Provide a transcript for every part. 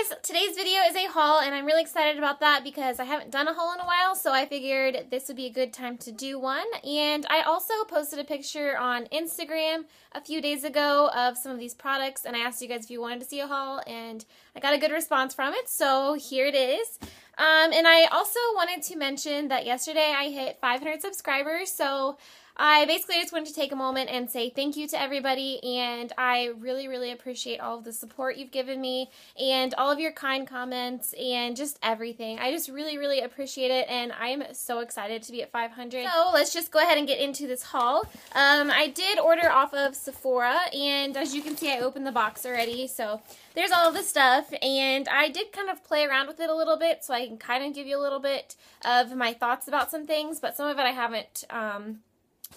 guys, today's video is a haul and I'm really excited about that because I haven't done a haul in a while, so I figured this would be a good time to do one. And I also posted a picture on Instagram a few days ago of some of these products and I asked you guys if you wanted to see a haul and I got a good response from it, so here it is. And I also wanted to mention that yesterday I hit 500 subscribers, so I basically just wanted to take a moment and say thank you to everybody, and I really appreciate all of the support you've given me and all of your kind comments and just everything. I just really appreciate it, and I'm so excited to be at 500. So let's just go ahead and get into this haul. I did order off of Sephora, and as you can see I opened the box already, so there's all of the stuff, and I did kind of play around with it a little bit so I can kind of give you a little bit of my thoughts about some things, but some of it I haven't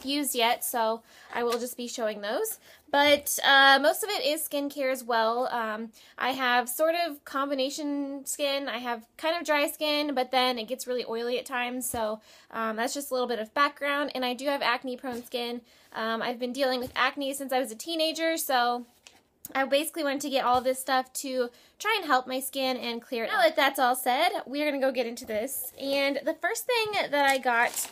used yet, so I will just be showing those. But most of it is skincare as well. I have sort of combination skin. I have kind of dry skin, but then it gets really oily at times, so that's just a little bit of background. And I do have acne-prone skin. I've been dealing with acne since I was a teenager, so I basically wanted to get all of this stuff to try and help my skin and clear it. Now that that's all said, we're going to go get into this. And the first thing that I got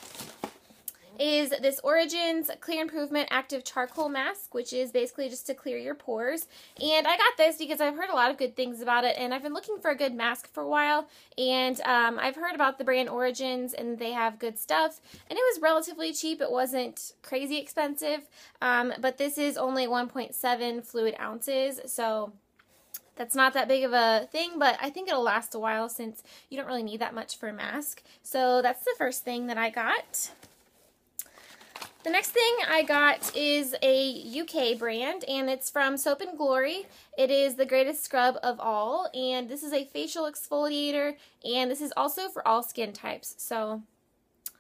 is this Origins Clear Improvement Active Charcoal Mask, which is basically just to clear your pores. And I got this because I've heard a lot of good things about it, and I've been looking for a good mask for a while, and I've heard about the brand Origins, and they have good stuff, and it was relatively cheap. It wasn't crazy expensive, but this is only 1.7 fluid ounces, so that's not that big of a thing, but I think it'll last a while since you don't really need that much for a mask. So that's the first thing that I got. The next thing I got is a UK brand, and it's from Soap & Glory. It is the greatest scrub of all, and this is a facial exfoliator, and this is also for all skin types. So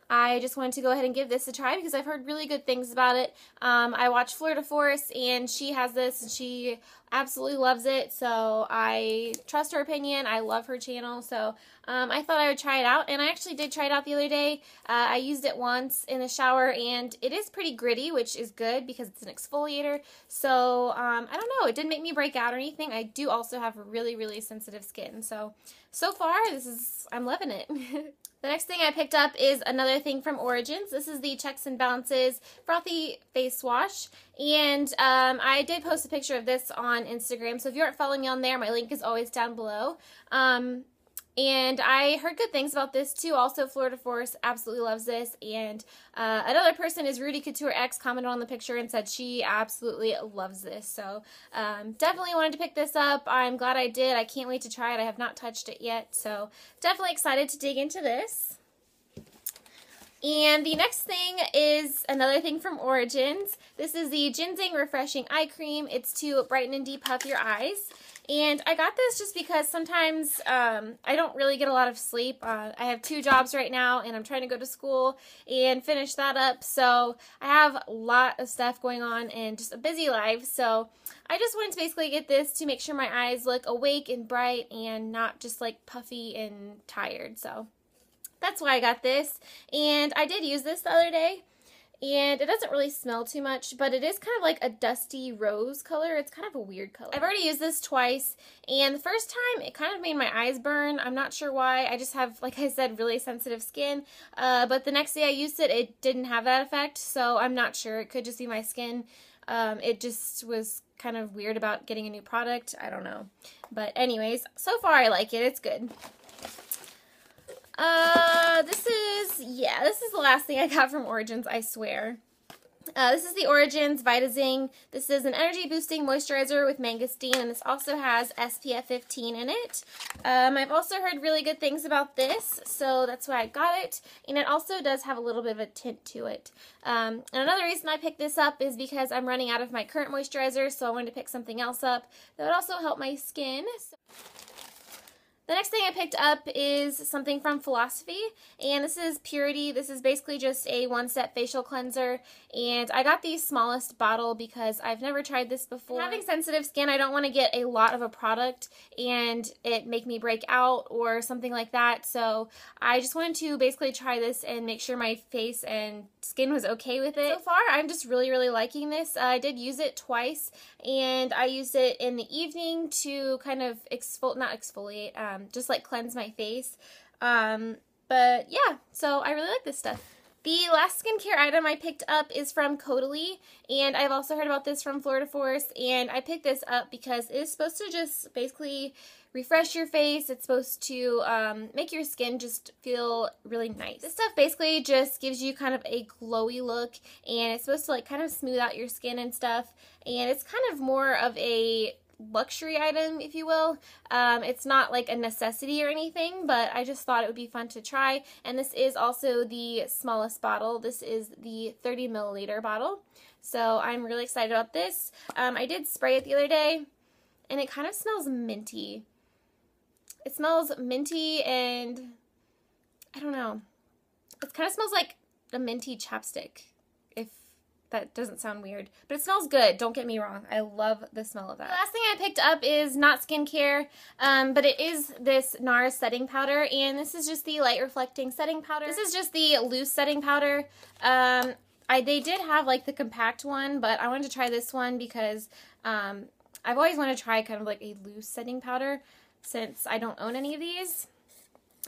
I just wanted to go ahead and give this a try because I've heard really good things about it. I watch Fleur de Force, and she has this, and she absolutely loves it, so I trust her opinion. I love her channel, so I thought I would try it out, and I actually did try it out the other day. I used it once in the shower, and it is pretty gritty, which is good because it's an exfoliator, so I don't know, it didn't make me break out or anything. I do also have really sensitive skin, so far I'm loving it. The next thing I picked up is another thing from Origins. This is the Checks and Balances Frothy Face Wash, and I did post a picture of this on Instagram, so if you aren't following me on there, my link is always down below. And I heard good things about this too. Also, Fleur de Force absolutely loves this, and another person is Rudy Couture X commented on the picture and said she absolutely loves this. So definitely wanted to pick this up. I'm glad I did. I can't wait to try it. I have not touched it yet, so definitely excited to dig into this. And the next thing is another thing from Origins. This is the Ginseng Refreshing Eye Cream. It's to brighten and depuff your eyes. And I got this just because sometimes I don't really get a lot of sleep. I have 2 jobs right now, and I'm trying to go to school and finish that up. So I have a lot of stuff going on and just a busy life. So I just wanted to basically get this to make sure my eyes look awake and bright and not just like puffy and tired. So that's why I got this. And I did use this the other day. And it doesn't really smell too much, but it is kind of like a dusty rose color. It's kind of a weird color. I've already used this twice, and the first time it kind of made my eyes burn. I'm not sure why. I just have, like I said, really sensitive skin. But the next day I used it, it didn't have that effect, so I'm not sure. It could just be my skin. It just was kind of weird about getting a new product. I don't know. But anyways, so far I like it. It's good. This is the last thing I got from Origins, I swear. This is the Origins Vitazing. This is an energy boosting moisturizer with mangosteen, and this also has SPF 15 in it. I've also heard really good things about this, so that's why I got it. And it also does have a little bit of a tint to it. And another reason I picked this up is because I'm running out of my current moisturizer, so I wanted to pick something else up that would also help my skin. The next thing I picked up is something from Philosophy, and this is Purity. This is basically just a one-step facial cleanser, and I got the smallest bottle because I've never tried this before. Having sensitive skin, I don't want to get a lot of a product and it make me break out or something like that, so I just wanted to basically try this and make sure my face and skin was okay with it. So far, I'm just really liking this. I did use it twice, and I used it in the evening to kind of not exfoliate, just like cleanse my face. But yeah, so I really like this stuff. The last skincare item I picked up is from Caudalie, and I've also heard about this from Florida Force, and I picked this up because it is supposed to just basically refresh your face. It's supposed to make your skin just feel really nice. This stuff basically just gives you kind of a glowy look, and it's supposed to like kind of smooth out your skin and stuff, and it's kind of more of a luxury item, if you will. It's not like a necessity or anything, but I just thought it would be fun to try, and this is also the smallest bottle. This is the 30 milliliter bottle, so I'm really excited about this. I did spray it the other day, and it kind of smells minty. It smells minty, and I don't know. It kind of smells like a minty chapstick, if that doesn't sound weird. But it smells good, don't get me wrong. I love the smell of that. The last thing I picked up is not skincare, but it is this NARS setting powder, and this is just the light reflecting setting powder. This is just the loose setting powder. They did have like the compact one, but I wanted to try this one because I've always wanted to try kind of like a loose setting powder, since I don't own any of these.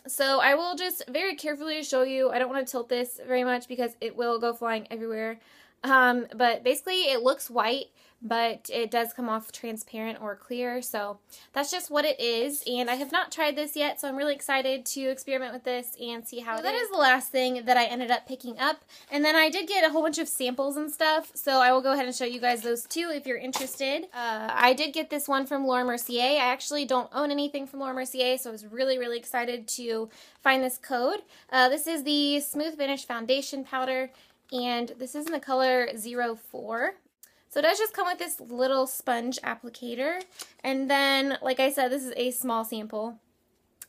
So I will just very carefully show you. I don't want to tilt this very much because it will go flying everywhere. But basically it looks white, but it does come off transparent or clear, so that's just what it is, and I have not tried this yet, so I'm really excited to experiment with this and see how it is. That is the last thing that I ended up picking up, and then I did get a whole bunch of samples and stuff, so I will go ahead and show you guys those too if you're interested. I did get this one from Laura Mercier. I actually don't own anything from Laura Mercier, so I was really excited to find this code. This is the Smooth Finish Foundation Powder, and this is in the color 04. So it does just come with this little sponge applicator, and then, like I said, this is a small sample,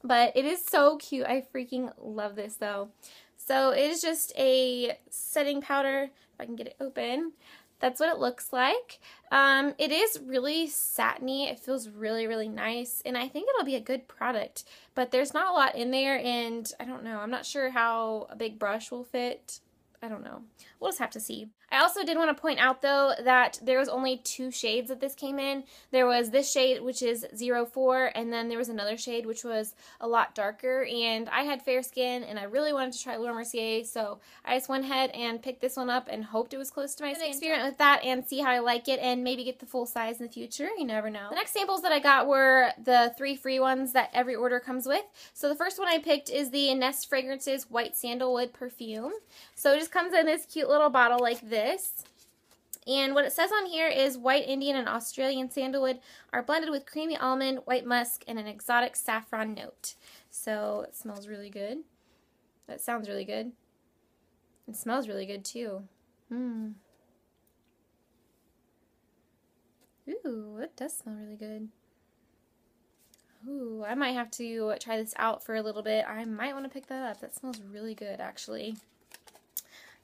but it is so cute. I freaking love this though. So it is just a setting powder, if I can get it open. That's what it looks like. It is really satiny. It feels really nice, and I think it'll be a good product, but there's not a lot in there, and I don't know. I'm not sure how a big brush will fit. I don't know. We'll just have to see. I also did want to point out though that there was only 2 shades that this came in. There was this shade, which is 04, and then there was another shade which was a lot darker, and I had fair skin and I really wanted to try Laura Mercier, so I just went ahead and picked this one up and hoped it was close to my skin. Experiment with that and see how I like it, and maybe get the full size in the future. You never know. The next samples that I got were the 3 free ones that every order comes with. So the first one I picked is the Nest Fragrances White Sandalwood Perfume. So it just comes in this cute little bottle like this. And what it says on here is white Indian and Australian sandalwood are blended with creamy almond, white musk, and an exotic saffron note. So it smells really good. That sounds really good. It smells really good too. Ooh, it does smell really good. Ooh, I might have to try this out for a little bit. I might want to pick that up. That smells really good, actually.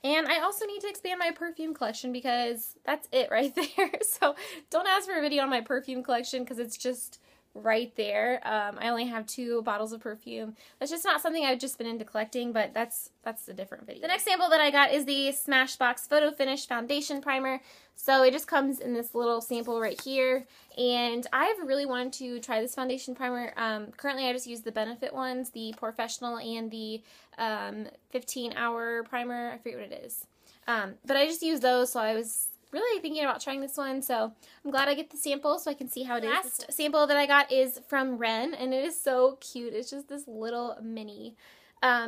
And I also need to expand my perfume collection because that's it right there. So don't ask for a video on my perfume collection because it's just right there. I only have 2 bottles of perfume. That's just not something I've just been into collecting, but that's a different video. The next sample that I got is the Smashbox Photo Finish Foundation Primer. So it just comes in this little sample right here, and I've really wanted to try this foundation primer. Currently I just use the Benefit ones, the Professional and the 15-hour primer. I forget what it is. But I just use those, so I was really thinking about trying this one, so I'm glad I get the sample so I can see how it is. Last sample that I got is from Ren, and it is so cute. It's just this little mini.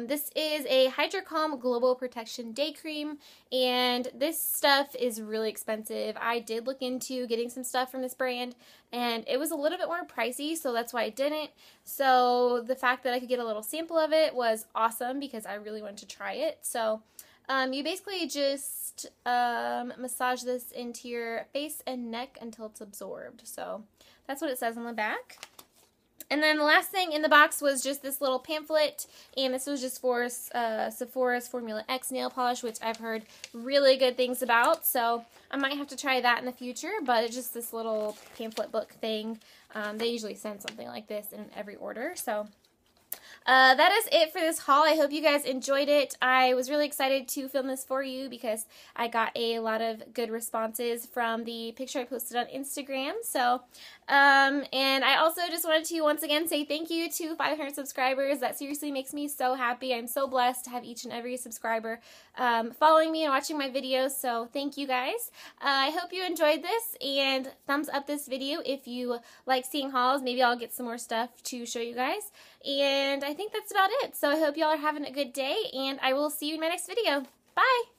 This is a Hydra Calm Global Protection Day Cream, and this stuff is really expensive. I did look into getting some stuff from this brand, and it was a little bit more pricey, so that's why I didn't. So the fact that I could get a little sample of it was awesome because I really wanted to try it. So you basically just massage this into your face and neck until it's absorbed. So that's what it says on the back. And then the last thing in the box was just this little pamphlet, and this was just for Sephora's Formula X nail polish, which I've heard really good things about, so I might have to try that in the future, but it's just this little pamphlet book thing. They usually send something like this in every order, so That is it for this haul. I hope you guys enjoyed it. I was really excited to film this for you because I got a lot of good responses from the picture I posted on Instagram. So, and I also just wanted to once again say thank you to 500 subscribers. That seriously makes me so happy. I'm so blessed to have each and every subscriber following me and watching my videos. So thank you guys. I hope you enjoyed this, and thumbs up this video if you like seeing hauls. Maybe I'll get some more stuff to show you guys. And I think that's about it. So I hope y'all are having a good day, and I will see you in my next video. Bye!